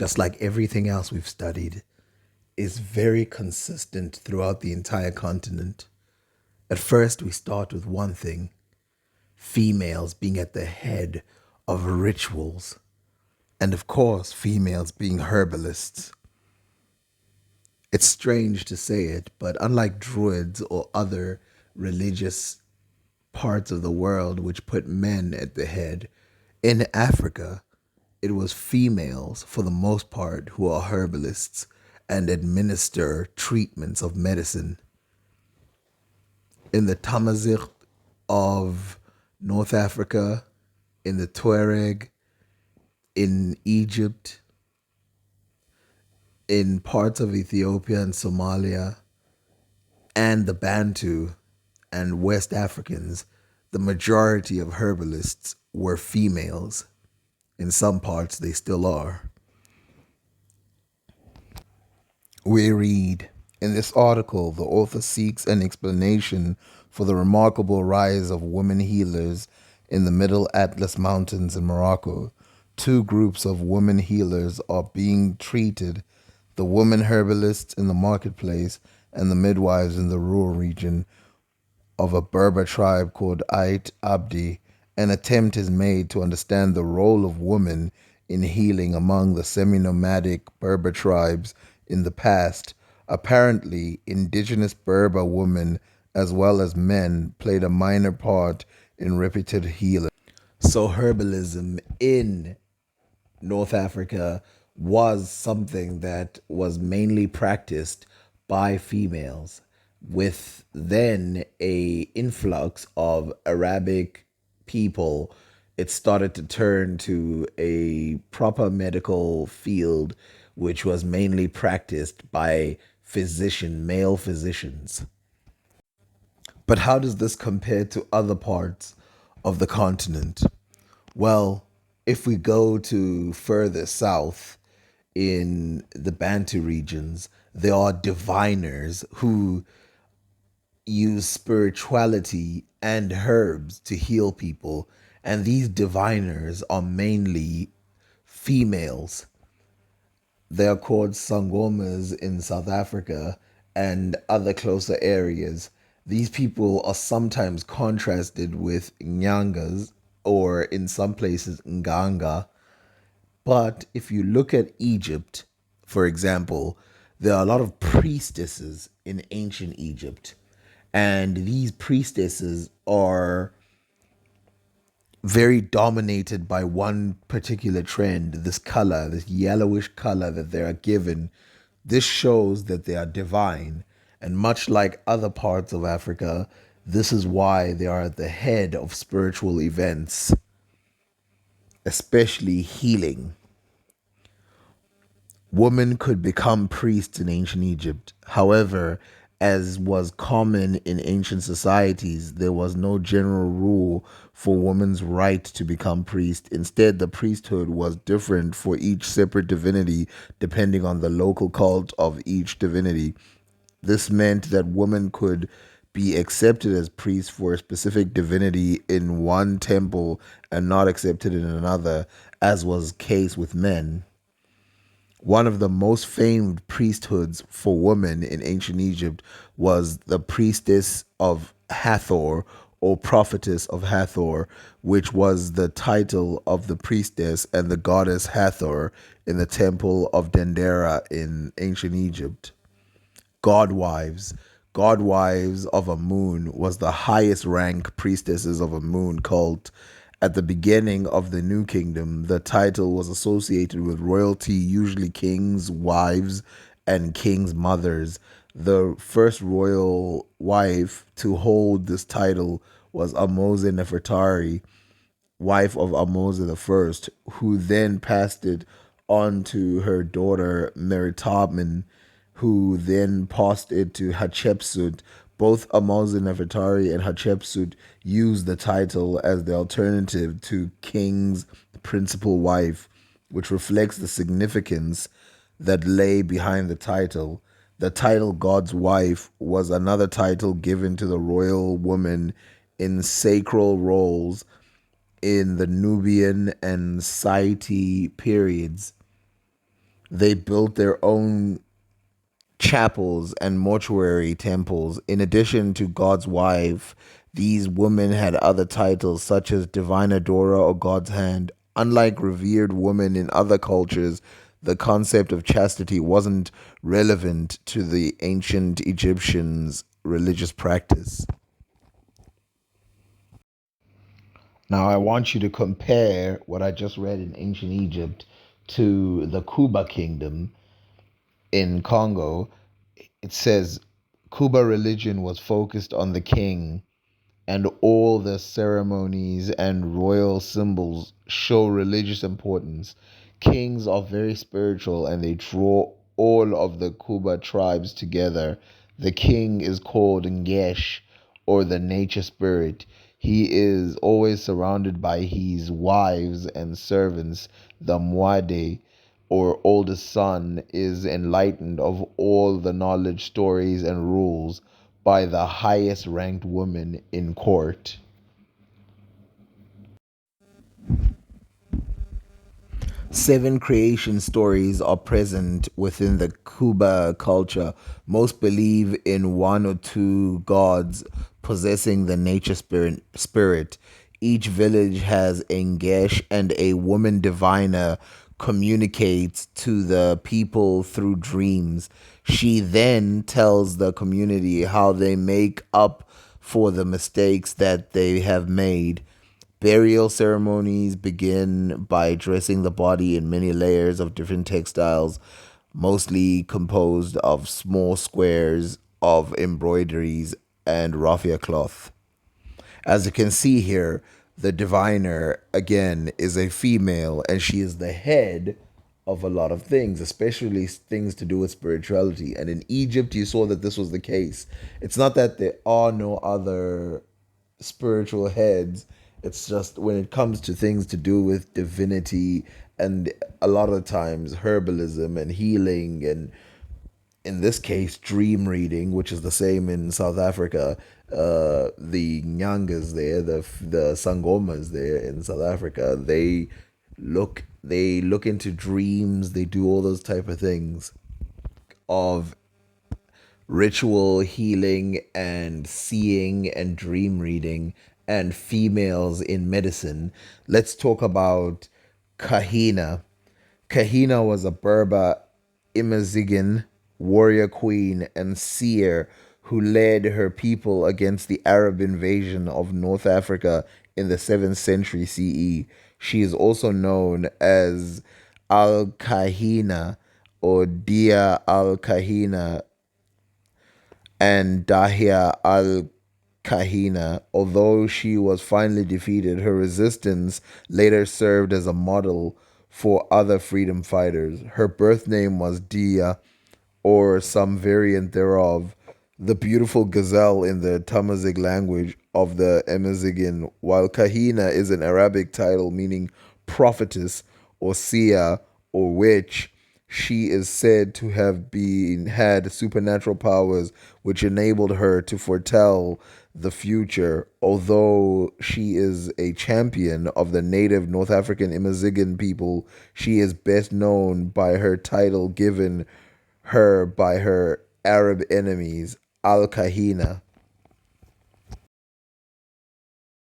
just like everything else we've studied, is very consistent throughout the entire continent. At first, we start with one thing: females being at the head of rituals, and of course, females being herbalists. It's strange to say it, but unlike druids or other religious parts of the world which put men at the head, in Africa, it was females, for the most part, who are herbalists and administer treatments of medicine. In the Tamazight of North Africa, in the Tuareg, in Egypt, in parts of Ethiopia and Somalia, and the Bantu and West Africans, the majority of herbalists were females. In some parts, they still are. We read in this article, the author seeks an explanation for the remarkable rise of women healers in the Middle Atlas Mountains in Morocco. Two groups of women healers are being treated: the women herbalists in the marketplace and the midwives in the rural region of a Berber tribe called Ait Abdi. An attempt is made to understand the role of women in healing among the semi nomadic Berber tribes in the past. Apparently, indigenous Berber women as well as men played a minor part in reputed healing. So, herbalism in North Africa was something that was mainly practiced by females, with then a influx of Arabic people. It started to turn to a proper medical field, which was mainly practiced by male physicians. But how does this compare to other parts of the continent? Well, if we go to further south in the Bantu regions, there are diviners who use spirituality and herbs to heal people. And these diviners are mainly females. They are called Sangomas in South Africa and other closer areas. These people are sometimes contrasted with Nyangas, or in some places Nganga. But if you look at Egypt, for example, there are a lot of priestesses in ancient Egypt. And these priestesses are very dominated by one particular trend: this color, this yellowish color that they are given. This shows that they are divine. And much like other parts of Africa, this is why they are at the head of spiritual events, especially healing. Women could become priests in ancient Egypt. However, as was common in ancient societies, there was no general rule for women's right to become priest. Instead, the priesthood was different for each separate divinity depending on the local cult of each divinity. This meant that women could be accepted as priests for a specific divinity in one temple and not accepted in another, as was the case with men. One of the most famed priesthoods for women in ancient Egypt was the priestess of Hathor, or prophetess of Hathor, which was the title of the priestess and the goddess Hathor in the temple of Dendera in ancient Egypt. Godwives. Godwives of Amun was the highest rank priestesses of Amun cult. At the beginning of the New Kingdom, the title was associated with royalty, usually kings' wives and kings' mothers. The first royal wife to hold this title was Ahmose Nefertari, wife of Ahmose I, who then passed it on to her daughter Meritamen, who then passed it to Hatshepsut. Both Ahmose Nefertari and Hatshepsut used the title as the alternative to king's principal wife, which reflects the significance that lay behind the title. The title God's wife was another title given to the royal woman in sacral roles in the Nubian and Scythe periods. They built their own chapels and mortuary temples. In addition to God's wife, these women had other titles such as Divina Dora or God's hand. Unlike revered women in other cultures, the concept of chastity wasn't relevant to the ancient Egyptians' religious practice. Now, I want you to compare what I just read in ancient Egypt to the Kuba kingdom in Congo. It says Kuba religion was focused on the king, and all the ceremonies and royal symbols show religious importance. Kings are very spiritual and they draw all of the Kuba tribes together. The king is called Ngesh, or the nature spirit. He is always surrounded by his wives and servants. The Mwade, or oldest son, is enlightened of all the knowledge, stories, and rules by the highest ranked woman in court. Seven creation stories are present within the Kuba culture. Most believe in one or two gods possessing the nature spirit. Each village has a Ngesh, and a woman diviner communicates to the people through dreams. She then tells the community how they make up for the mistakes that they have made. Burial ceremonies begin by dressing the body in many layers of different textiles, mostly composed of small squares of embroideries and raffia cloth. As you can see here, the diviner, again, is a female and she is the head of a lot of things, especially things to do with spirituality. And in Egypt, you saw that this was the case. It's not that there are no other spiritual heads. It's just when it comes to things to do with divinity and a lot of times herbalism and healing, and in this case dream reading, which is the same in South Africa. The Nyangas there, the Sangomas there in South Africa, they look into dreams. They do all those type of things of ritual healing and seeing and dream reading and females in medicine. Let's talk about Kahina. Kahina was a Berber Imazigan warrior queen and seer who led her people against the Arab invasion of North Africa in the 7th century CE. She is also known as Al Kahina or Dia Al Kahina and Dahia al Kahina. Although she was finally defeated, her resistance later served as a model for other freedom fighters. Her birth name was Dia, or some variant thereof, the beautiful gazelle in the Tamazight language of the Amazigh, while Kahina is an Arabic title meaning prophetess or seer or witch. She is said to have been had supernatural powers which enabled her to foretell the future. Although she is a champion of the native North African Imazighan people, she is best known by her title given her by her Arab enemies, Al Kahina.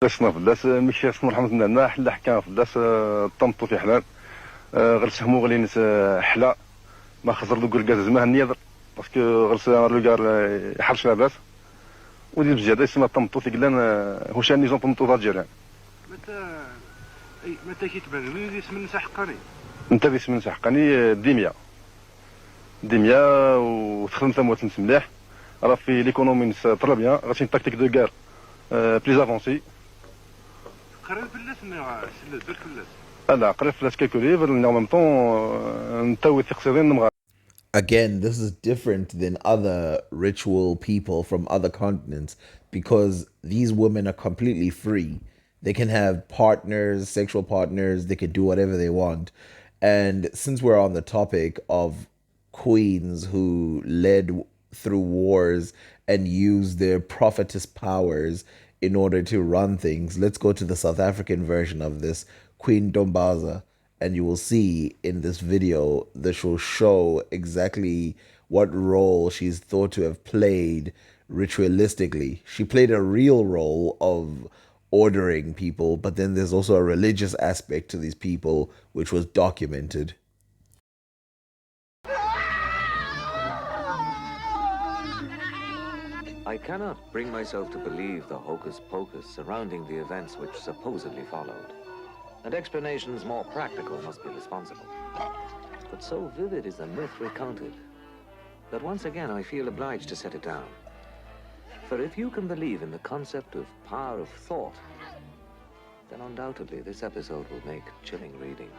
فلاسنا فلاس ماشي اسمو الحمد لله حلا حكا فلاس طمطو في حلال غنسهمو غلينس حلا ما خزر لو كاع زعما النيضر باسكو غلس لو كاع يحرش لاباس ودي بزياده يسمى طمطو في كلان هوشان نيزون طمطو الجيران متى متى كيتبان لي اسم النساء حقاني انت باسم النساء حقاني ديميا وتخدم ثموات مليح راه في ليكونومي طرا بيان غاتي تاكتيك دو كار بليز افونسي قريب فلاس سلا درت فلاس لا قريب فلاس كالكو ليفر ان ميم طون نتاوي تقصيرين نمغا. Again, this is different than other ritual people from other continents because these women are completely free. They can have partners, sexual partners, they can do whatever they want. And since we're on the topic of queens who led through wars and used their prophetess powers in order to run things, let's go to the South African version of this, Queen Dombaza. And you will see in this video, this will show exactly what role she's thought to have played ritualistically. She played a real role of ordering people, but then there's also a religious aspect to these people, which was documented. I cannot bring myself to believe the hocus-pocus surrounding the events which supposedly followed. And explanations more practical must be responsible. But so vivid is the myth recounted that once again I feel obliged to set it down. For if you can believe in the concept of power of thought, then undoubtedly this episode will make chilling reading.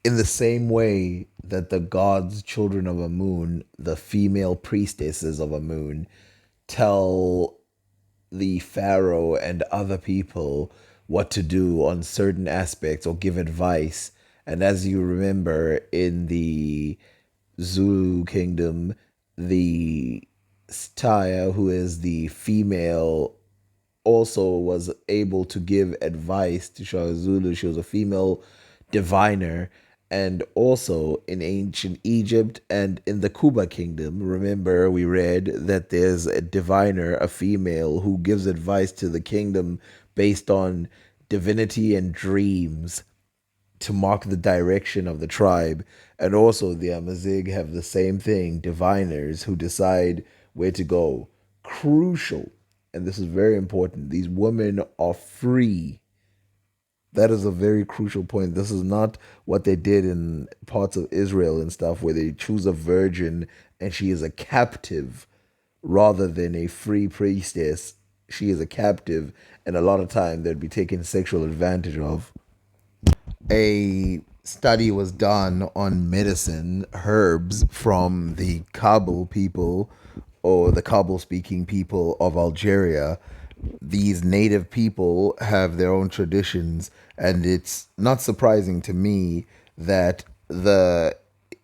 In the same way that the gods, children of Amun, the female priestesses of Amun, tell the pharaoh and other people what to do on certain aspects or give advice. And as you remember in the Zulu kingdom, the Staya, who is the female, also was able to give advice to Shah Zulu. She was a female diviner. And also in ancient Egypt and in the Kuba kingdom, remember we read that there's a diviner, a female, who gives advice to the kingdom based on divinity and dreams to mark the direction of the tribe. And also the Amazigh have the same thing, diviners who decide where to go. Crucial, and this is very important, these women are free. That is a very crucial point. This is not what they did in parts of Israel and stuff where they choose a virgin and she is a captive rather than a free priestess. She is a captive, and a lot of time they'd be taken sexual advantage of. A study was done on medicine herbs from the Kabul people or the Kabul speaking people of Algeria. These native people have their own traditions, and it's not surprising to me that the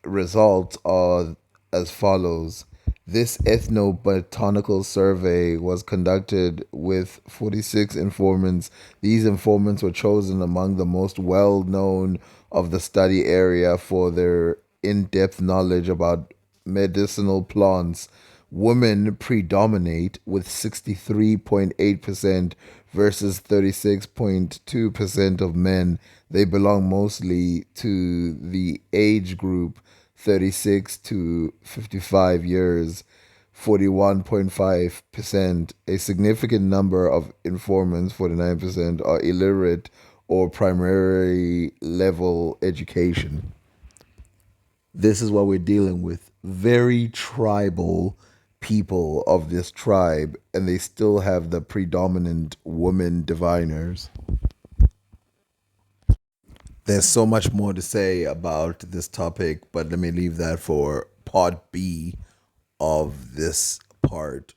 results are as follows. This ethnobotanical survey was conducted with 46 informants. These informants were chosen among the most well known of the study area for their in depth knowledge about medicinal plants. Women predominate with 63.8% versus 36.2% of men. They belong mostly to the age group 36 to 55 years, 41.5%. A significant number of informants, 49%, are illiterate or primary level education. This is what we're dealing with. Very tribal people of this tribe, and they still have the predominant woman diviners. There's so much more to say about this topic, but let me leave that for part B of this part.